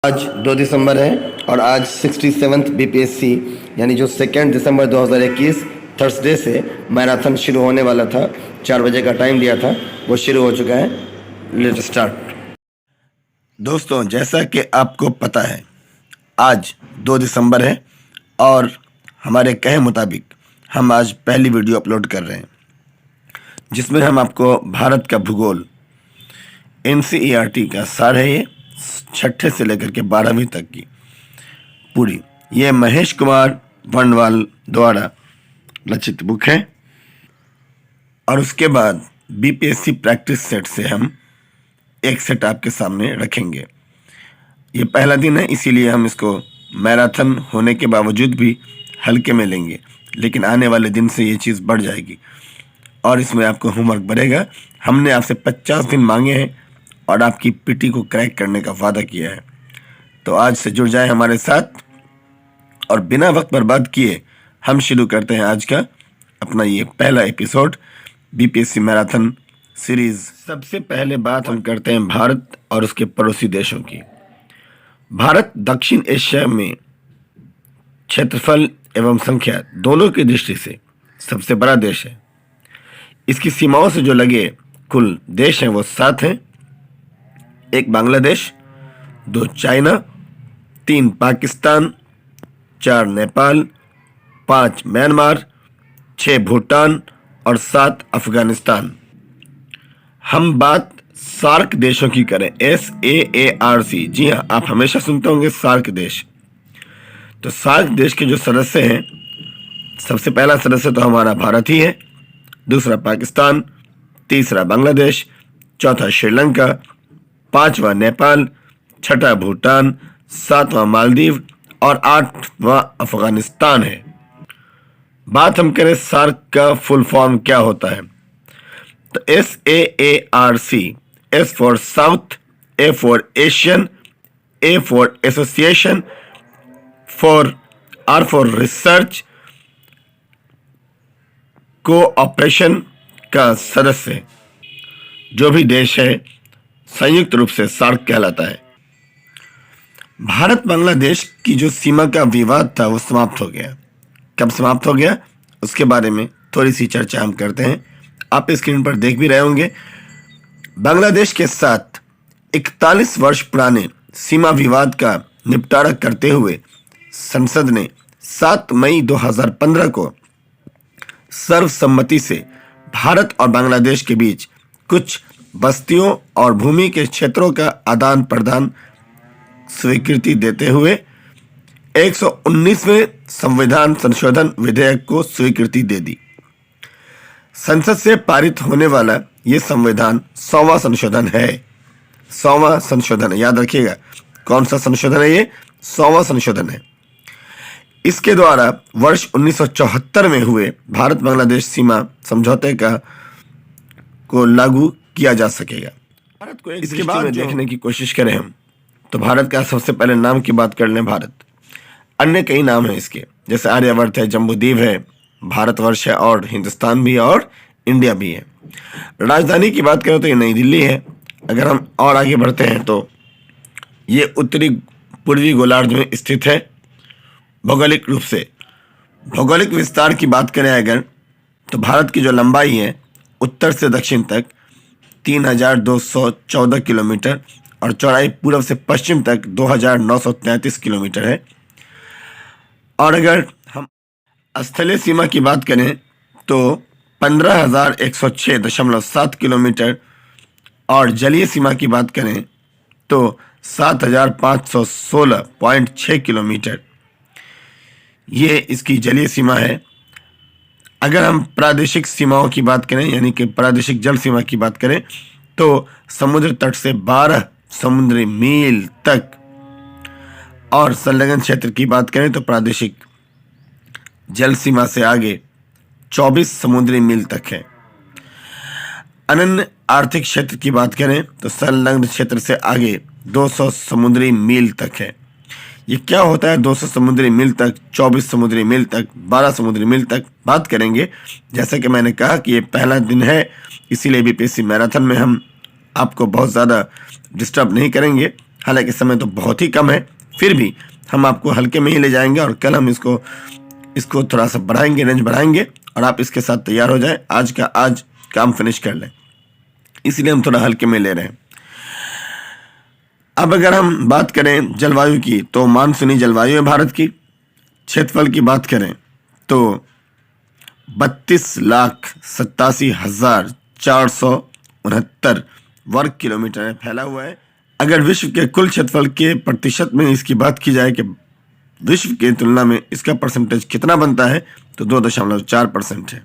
आज 2 दिसंबर है और आज 67th बीपीएससी यानी जो 2 दिसंबर 2021 थर्सडे से मैराथन शुरू होने वाला था। 4 बजे का टाइम दिया था, वो शुरू हो चुका है। Let's start. दोस्तों, जैसा कि आपको पता है आज 2 दिसंबर है और हमारे कहे मुताबिक हम आज पहली वीडियो अपलोड कर रहे हैं जिसमें हम आपको भारत का भूगोल एनसीईआरटी का सार है। ये 6ठे से लेकर के 12वीं तक की पूरी ये महेश कुमार वर्णवाल द्वारा रचित बुक है। और उसके बाद बीपीएससी प्रैक्टिस सेट से हम एक सेट आपके सामने रखेंगे। ये पहला दिन है, इसीलिए हम इसको मैराथन होने के बावजूद भी हल्के में लेंगे, लेकिन आने वाले दिन से ये चीज़ बढ़ जाएगी और इसमें आपको होमवर्क बढ़ेगा। हमने आपसे 50 दिन मांगे हैं और आपकी पीटी को क्रैक करने का वादा किया है, तो आज से जुड़ जाए हमारे साथ और बिना वक्त बर्बाद किए हम शुरू करते हैं आज का अपना ये पहला एपिसोड बीपीएससी मैराथन सीरीज। सबसे पहले बात हम करते हैं भारत और उसके पड़ोसी देशों की। भारत दक्षिण एशिया में क्षेत्रफल एवं संख्या दोनों की दृष्टि से सबसे बड़ा देश है। इसकी सीमाओं से जो लगे कुल देश हैं वो 7 हैं। 1 बांग्लादेश, 2 चाइना, 3 पाकिस्तान, 4 नेपाल, 5 म्यांमार, 6 भूटान और 7 अफगानिस्तान। हम बात सार्क देशों की करें, SAARC। जी हाँ, आप हमेशा सुनते होंगे सार्क देश। तो सार्क देश के जो सदस्य हैं, सबसे पहला सदस्य तो हमारा भारत ही है, दूसरा पाकिस्तान, तीसरा बांग्लादेश, चौथा श्रीलंका, 5वां नेपाल, 6ठा भूटान, 7वां मालदीव और 8वां अफगानिस्तान है। बात हम करें सार्क का फुल फॉर्म क्या होता है, तो SAARC, S for south, A for Asian, A for association, R for research, cooperation का सदस्य है। जो भी देश है संयुक्त रूप से सार्क कहलाता है। भारत बांग्लादेश की जो सीमा का विवाद था वो समाप्त हो गया। कब समाप्त हो गया उसके बारे में थोड़ी सी चर्चा हम करते हैं। आप स्क्रीन पर देख भी रहे होंगे। बांग्लादेश के साथ 41 वर्ष पुराने सीमा विवाद का निपटारा करते हुए संसद ने 7 मई 2015 को सर्वसम्मति से भारत और बांग्लादेश के बीच कुछ बस्तियों और भूमि के क्षेत्रों का आदान प्रदान स्वीकृति देते हुए 119वें संविधान संशोधन विधेयक को स्वीकृति दे दी। संसद से पारित होने वाला ये संविधान 100वां संशोधन है। 100वां संशोधन है, याद रखिएगा। कौन सा संशोधन है ये? 100वां संशोधन है। इसके द्वारा वर्ष 1974 में हुए भारत बांग्लादेश सीमा समझौते को लागू किया जा सकेगा। भारत को इसके बाद में देखने की कोशिश करें हम, तो भारत का सबसे पहले नाम की बात कर लें। भारत, अन्य कई नाम हैं इसके, जैसे आर्यवर्त है, जम्बूद्वीप है, भारतवर्ष है और हिंदुस्तान भी है और इंडिया भी है। राजधानी की बात करें तो ये नई दिल्ली है। अगर हम और आगे बढ़ते हैं तो ये उत्तरी पूर्वी गोलार्ध में स्थित है। भौगोलिक रूप से भौगोलिक विस्तार की बात करें अगर, तो भारत की जो लंबाई है उत्तर से दक्षिण तक 3214 किलोमीटर और चौड़ाई पूर्व से पश्चिम तक 2933 किलोमीटर है। और अगर हम स्थलीय सीमा की बात करें तो 15,106.7 किलोमीटर और जलीय सीमा की बात करें तो 7,516.6 किलोमीटर ये इसकी जलीय सीमा है। अगर हम प्रादेशिक सीमाओं की बात करें, यानी कि प्रादेशिक जल सीमा की बात करें, तो समुद्र तट से 12 समुद्री मील तक और संलग्न क्षेत्र की बात करें तो प्रादेशिक जल सीमा से आगे 24 समुद्री मील तक है। अनन्य आर्थिक क्षेत्र की बात करें तो संलग्न क्षेत्र से आगे 200 समुद्री मील तक है। ये क्या होता है 200 समुद्री मील तक, 24 समुद्री मील तक, 12 समुद्री मील तक, बात करेंगे। जैसा कि मैंने कहा कि ये पहला दिन है, इसीलिए बीपीएससी मैराथन में हम आपको बहुत ज़्यादा डिस्टर्ब नहीं करेंगे हालांकि समय तो बहुत ही कम है, फिर भी हम आपको हल्के में ही ले जाएंगे और कल हम इसको थोड़ा सा बढ़ाएंगे, रेंज बढ़ाएंगे और आप इसके साथ तैयार हो जाएं, आज का आज काम फिनिश कर लें, इसलिए हम थोड़ा हल्के में ले रहे हैं। अब अगर हम बात करें जलवायु की, तो मानसूनी जलवायु है भारत की। क्षेत्रफल की बात करें तो 32,87,469 वर्ग किलोमीटर में फैला हुआ है। अगर विश्व के कुल क्षेत्रफल के प्रतिशत में इसकी बात की जाए कि विश्व की तुलना में इसका परसेंटेज कितना बनता है, तो 2.4% है।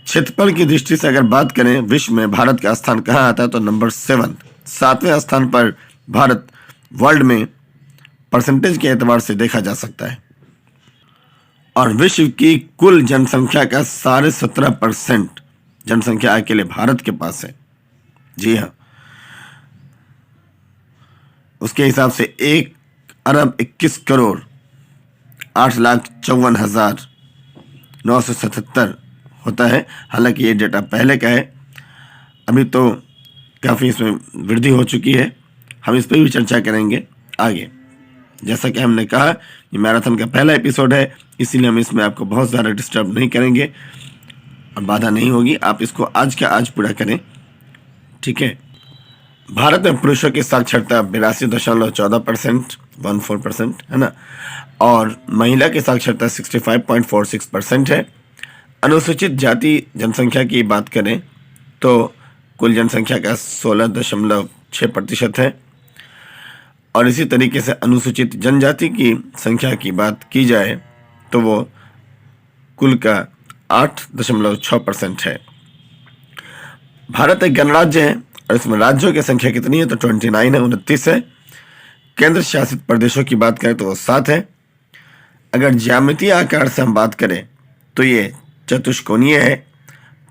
क्षेत्रफल की दृष्टि से अगर बात करें विश्व में भारत का स्थान कहाँ आता है, तो नंबर 7वें स्थान पर भारत वर्ल्ड में परसेंटेज के एतबार से देखा जा सकता है। और विश्व की कुल जनसंख्या का 17.5% जनसंख्या अकेले भारत के पास है। जी हाँ, उसके हिसाब से 1,21,08,54,977 होता है। हालांकि ये डेटा पहले का है, अभी तो काफ़ी इसमें वृद्धि हो चुकी है। हम इस पर भी चर्चा करेंगे आगे। जैसा कि हमने कहा, ये मैराथन का पहला एपिसोड है, इसीलिए हम इसमें आपको बहुत ज़्यादा डिस्टर्ब नहीं करेंगे और बाधा नहीं होगी। आप इसको आज का आज पूरा करें, ठीक है। भारत में पुरुषों की साक्षरता 82.14%, 14% है ना, और महिला की साक्षरता 65.46% है। अनुसूचित जाति जनसंख्या की बात करें तो कुल जनसंख्या का 16.6% है। और इसी तरीके से अनुसूचित जनजाति की संख्या की बात की जाए तो वो कुल का 8.6% है। भारत एक गणराज्य है और इसमें राज्यों की संख्या कितनी है, तो 29 है, 29 है। केंद्र शासित प्रदेशों की बात करें तो वो 7 है। अगर ज्यामितीय आकार से हम बात करें तो ये चतुष्कोणीय है।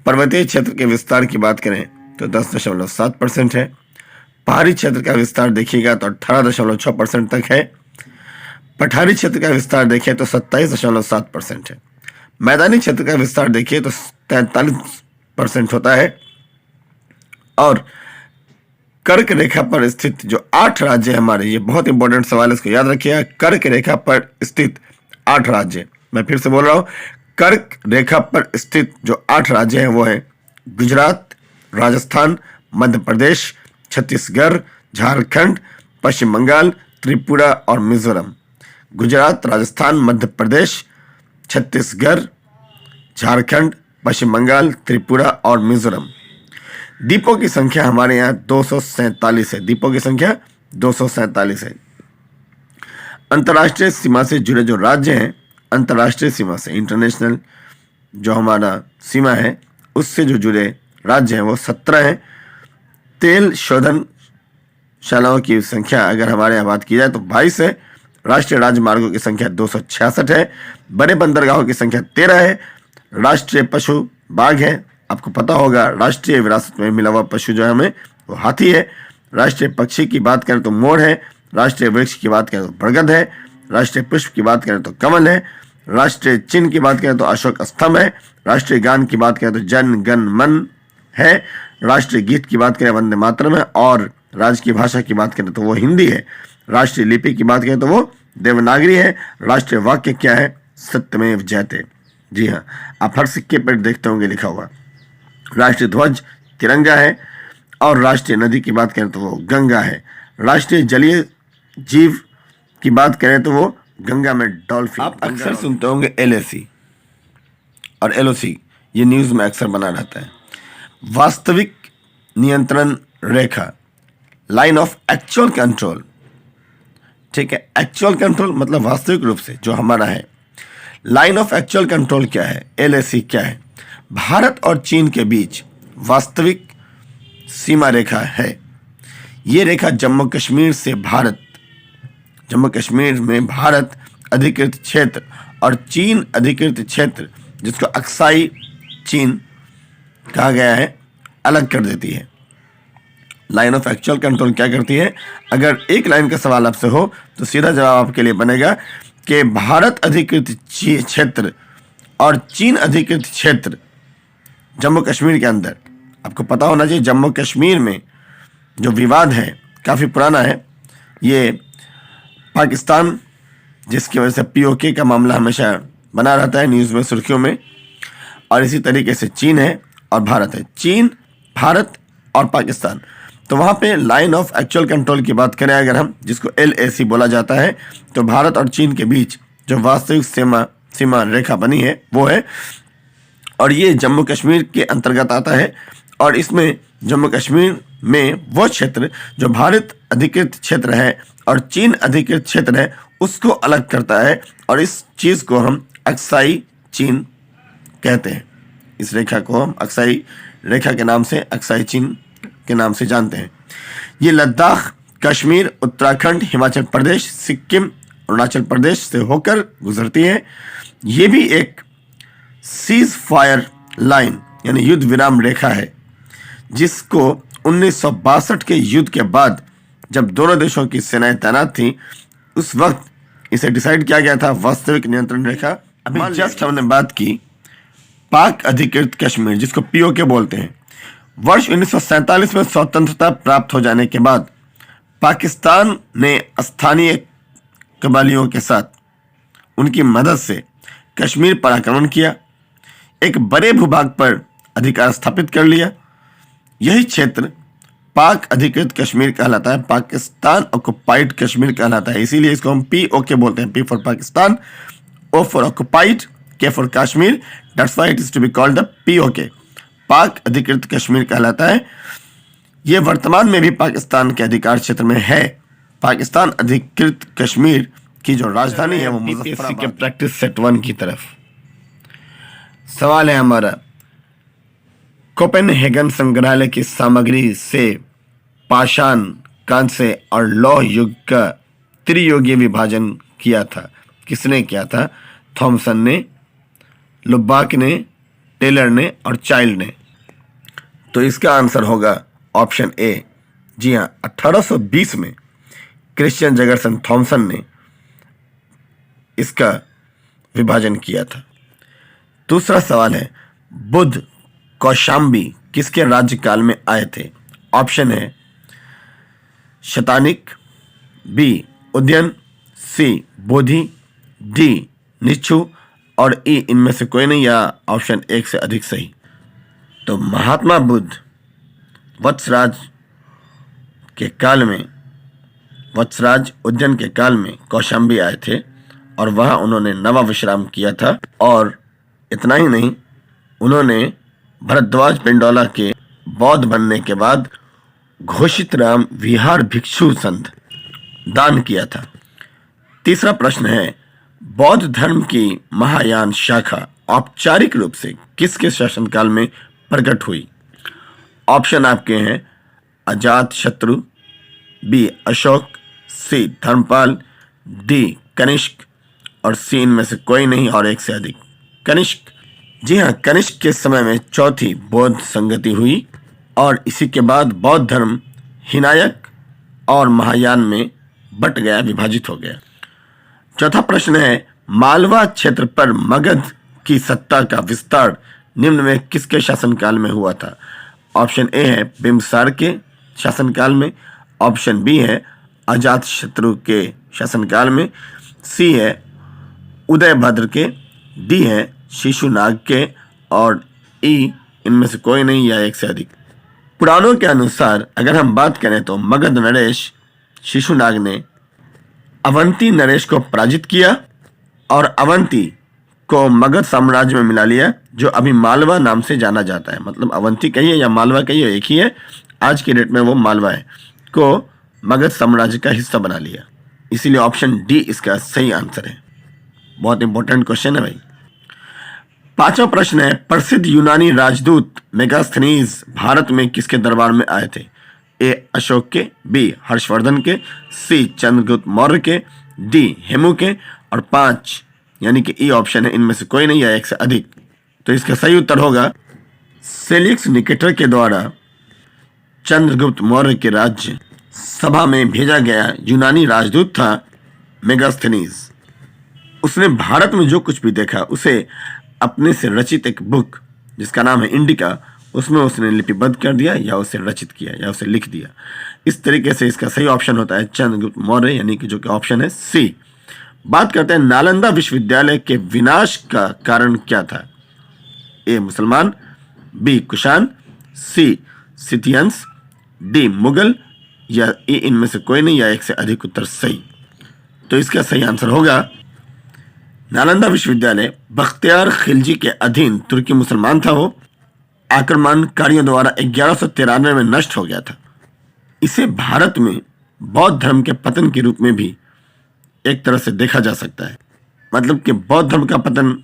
पर्वतीय क्षेत्र के विस्तार की बात करें तो 10.7% है। पहाड़ी क्षेत्र का विस्तार देखिएगा तो 18.6% तक है। पठारी क्षेत्र का विस्तार देखें तो 27.7% है। मैदानी क्षेत्र का विस्तार देखिए तो 43% होता है। और कर्क रेखा पर स्थित जो 8 राज्य है हमारे, ये बहुत इंपॉर्टेंट सवाल है, इसको याद रखिएगा। कर्क रेखा पर स्थित 8 राज्य, मैं फिर से बोल रहा हूँ, कर्क रेखा पर स्थित जो 8 राज्य हैं वो है गुजरात, राजस्थान, मध्य प्रदेश, छत्तीसगढ़, झारखंड, पश्चिम बंगाल, त्रिपुरा और मिजोरम। गुजरात, राजस्थान, मध्य प्रदेश, छत्तीसगढ़, झारखंड, पश्चिम बंगाल, त्रिपुरा और मिजोरम। द्वीपों की संख्या हमारे यहाँ 247 है। द्वीपों की संख्या 247 है। अंतर्राष्ट्रीय सीमा से जुड़े जो राज्य हैं, अंतर्राष्ट्रीय सीमा से, इंटरनेशनल जो हमारा सीमा है उससे जो जुड़े राज्य हैं वो 17 हैं। तेल शोधनशालाओं की संख्या अगर हमारे यहाँ बात की जाए तो 22 है। राष्ट्रीय राजमार्गों की संख्या 266 है। बड़े बंदरगाहों की संख्या 13 है। राष्ट्रीय पशु बाघ है, आपको पता होगा राष्ट्रीय विरासत में मिला हुआ पशु जो है हमें वो हाथी है। राष्ट्रीय पक्षी की बात करें तो मोर है। राष्ट्रीय वृक्ष की बात करें तो बरगद है। राष्ट्रीय पुष्प की बात करें तो कमल है। राष्ट्रीय चिन्ह की बात करें तो अशोक स्तंभ है। राष्ट्रीय गान की बात करें तो जन गण मन है। राष्ट्रीय गीत की बात करें वंदे मातरम है। और राज्य की भाषा की बात करें तो वो हिंदी है। राष्ट्रीय लिपि की बात करें तो वो देवनागरी है। राष्ट्रीय वाक्य क्या है, सत्यमेव जयते। जी हाँ, आप हर सिक्के पर देखते होंगे लिखा हुआ। राष्ट्रीय ध्वज तिरंगा है। और राष्ट्रीय नदी की बात करें तो वो गंगा है। राष्ट्रीय जलीय जीव की बात करें तो वो गंगा में डॉल्फिन। आप अक्सर सुनते होंगे LAC और LOC, ये न्यूज़ में अक्सर बना रहता है। वास्तविक नियंत्रण रेखा, लाइन ऑफ एक्चुअल कंट्रोल, ठीक है। एक्चुअल कंट्रोल मतलब वास्तविक रूप से जो हमारा है। लाइन ऑफ एक्चुअल कंट्रोल क्या है, LAC क्या है? भारत और चीन के बीच वास्तविक सीमा रेखा है। ये रेखा जम्मू कश्मीर से भारत, जम्मू कश्मीर में भारत अधिकृत क्षेत्र और चीन अधिकृत क्षेत्र, जिसको अक्साई चीन कहा गया है, अलग कर देती है। लाइन ऑफ एक्चुअल कंट्रोल क्या करती है? अगर एक लाइन का सवाल आपसे हो तो सीधा जवाब आपके लिए बनेगा कि भारत अधिकृत क्षेत्र और चीन अधिकृत क्षेत्र जम्मू कश्मीर के अंदर। आपको पता होना चाहिए जम्मू कश्मीर में जो विवाद है काफ़ी पुराना है। ये पाकिस्तान, जिसकी वजह से पीओके का मामला हमेशा बना रहता है न्यूज़ में, सुर्खियों में, और इसी तरीके से चीन है और भारत है। चीन, भारत और पाकिस्तान। तो वहाँ पे लाइन ऑफ एक्चुअल कंट्रोल की बात करें अगर हम, जिसको LAC बोला जाता है, तो भारत और चीन के बीच जो वास्तविक सीमा रेखा बनी है वो है, और ये जम्मू कश्मीर के अंतर्गत आता है। और इसमें जम्मू कश्मीर में वो क्षेत्र जो भारत अधिकृत क्षेत्र है और चीन अधिकृत क्षेत्र है उसको अलग करता है, और इस चीज़ को हम अक्साई चीन कहते हैं। इस रेखा को हम अक्साई रेखा के नाम से, अक्साई चीन के नाम से जानते हैं। ये लद्दाख, कश्मीर, उत्तराखंड, हिमाचल प्रदेश, सिक्किम, अरुणाचल प्रदेश से होकर गुजरती है। ये भी एक सीज फायर लाइन यानी युद्ध विराम रेखा है, जिसको 1962 के युद्ध के बाद जब दोनों देशों की सेनाएं तैनात थी उस वक्त इसे डिसाइड किया गया था वास्तविक नियंत्रण रेखा। अभी जस्ट हमने बात की पाक अधिकृत कश्मीर, जिसको पीओके बोलते हैं। वर्ष 1947 में स्वतंत्रता प्राप्त हो जाने के बाद पाकिस्तान ने स्थानीय कबालियों के साथ उनकी मदद से कश्मीर पर आक्रमण किया, एक बड़े भूभाग पर अधिकार स्थापित कर लिया। यही क्षेत्र पाक अधिकृत कश्मीर कहलाता है, पाकिस्तान ऑक्युपाइड कश्मीर कहलाता है। इसीलिए इसको हम पीओके बोलते हैं, P for Pakistan, O for occupied, K for Kashmir. That's why it is to be called the POK, Pak अधिकृत कश्मीर कहलाता है। ये वर्तमान में भी पाकिस्तान के अधिकार क्षेत्र में है। पाकिस्तान अधिकृत कश्मीर की जो राजधानी है वो मुजफ्फराबाद। के प्रैक्टिस सेट 1 की तरफ सवाल है हमारा, कोपेनहेगन संग्रहालय की सामग्री से पाषाण, कांस्य और लौह युग का त्रियुगीय विभाजन किया था। किसने किया था? थॉमसन ने, लुबाक ने, टेलर ने और चाइल्ड ने। तो इसका आंसर होगा ऑप्शन ए। जी हाँ, 1820 में क्रिश्चियन जगरसन थॉमसन ने इसका विभाजन किया था। दूसरा सवाल है, बुद्ध कौशाम्बी किसके राज्यकाल में आए थे? ऑप्शन है शतानिक, बी उदयन, सी बोधि, डी निच्छु और ई इनमें से कोई नहीं, या ऑप्शन 1 से अधिक सही। तो महात्मा बुद्ध वत्सराज के काल में, वत्सराज उदयन के काल में कौशाम्बी आए थे और वहाँ उन्होंने नवा विश्राम किया था। और इतना ही नहीं, उन्होंने भरद्वाज पिंडौला के बौद्ध बनने के बाद घोषित राम विहार भिक्षु संघ दान किया था। तीसरा प्रश्न है, बौद्ध धर्म की महायान शाखा औपचारिक रूप से किसके शासनकाल में प्रकट हुई? ऑप्शन आपके हैं अजात शत्रु, बी अशोक, सी धर्मपाल, डी कनिष्क और सी इनमें से कोई नहीं और 1 से अधिक। कनिष्क। जी हाँ, कनिष्क के समय में चौथी बौद्ध संगति हुई और इसी के बाद बौद्ध धर्म हिनायक और महायान में बट गया, विभाजित हो गया। चौथा प्रश्न है, मालवा क्षेत्र पर मगध की सत्ता का विस्तार निम्न में किसके शासनकाल में हुआ था? ऑप्शन ए है बिम्बसार के शासनकाल में, ऑप्शन बी है अजातशत्रु के शासनकाल में, सी है उदयभद्र के, डी है शिशुनाग के और ई इनमें से कोई नहीं या 1 से अधिक। पुराणों के अनुसार अगर हम बात करें तो मगध नरेश शिशुनाग ने अवंती नरेश को पराजित किया और अवंती को मगध साम्राज्य में मिला लिया, जो अभी मालवा नाम से जाना जाता है। मतलब अवंती कहिए या मालवा कहिए, एक ही है। आज की डेट में वो मालवा है, को मगध साम्राज्य का हिस्सा बना लिया। इसीलिए ऑप्शन डी इसका सही आंसर है। बहुत इंपॉर्टेंट क्वेश्चन है भाई। पांचवा प्रश्न है, प्रसिद्ध यूनानी राजदूत मेगास्थनीज भारत में किसके दरबार में आए थे? ए अशोक के, बी हर्षवर्धन के, सी चंद्रगुप्त मौर्य के, डी हेमू के और 5 यानी कि ई ऑप्शन है इनमें से कोई नहीं या 1 से अधिक। तो इसका सही उत्तर होगा सेलिक्स निकेटर के द्वारा चंद्रगुप्त मौर्य के राज्य सभा में भेजा गया यूनानी राजदूत था मेगास्थनीज। उसने भारत में जो कुछ भी देखा उसे अपने से रचित एक बुक जिसका नाम है इंडिका, उसमें उसने लिपिबद्ध कर दिया या उसे रचित किया या उसे लिख दिया। इस तरीके से इसका सही ऑप्शन होता है चंद्रगुप्त मौर्य, यानी कि जो कि ऑप्शन है सी। बात करते हैं नालंदा विश्वविद्यालय के विनाश का कारण क्या था? ए मुसलमान, बी कुषाण, सी सिथियंस, डी मुगल, या ए इनमें से कोई नहीं, या एक से अधिक उत्तर सही। तो इसका सही आंसर होगा नालंदा विश्वविद्यालय बख्तियार खिलजी के अधीन तुर्की मुसलमान था। वो आक्रमणकारियों द्वारा 1193 में नष्ट हो गया था। इसे भारत में बौद्ध धर्म के पतन के रूप में भी एक तरह से देखा जा सकता है। मतलब कि बौद्ध धर्म का पतन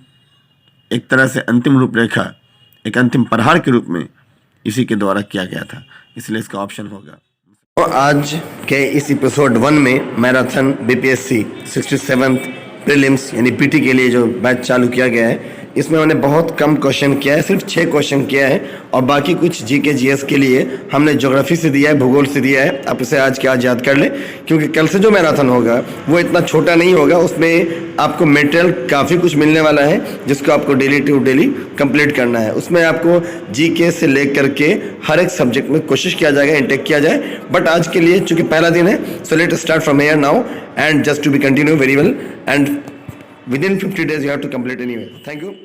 एक तरह से अंतिम रूपरेखा, एक अंतिम प्रहार के रूप में इसी के द्वारा किया गया था, इसलिए इसका ऑप्शन होगा। और आज के इस एपिसोड 1 में मैराथन बीपीएससी 67th प्रीलिम्स यानी पीटी के लिए जो बैच चालू किया गया है, इसमें हमने बहुत कम क्वेश्चन किया है, सिर्फ 6 क्वेश्चन किया है, और बाकी कुछ जीके जीएस के लिए हमने ज्योग्राफी से दिया है, भूगोल से दिया है। आप इसे आज के आज याद कर लें, क्योंकि कल से जो मैराथन होगा वो इतना छोटा नहीं होगा। उसमें आपको मटेरियल काफ़ी कुछ मिलने वाला है, जिसको आपको डेली टू डेली कंप्लीट करना है। उसमें आपको जीके से लेकर के हर एक सब्जेक्ट में कोशिश किया जाएगा, इंटेक किया जाए। बट आज के लिए चूंकि पहला दिन है, so let start from here now and just to be continue very well, and within 50 days you have to complete anyway. Thank you.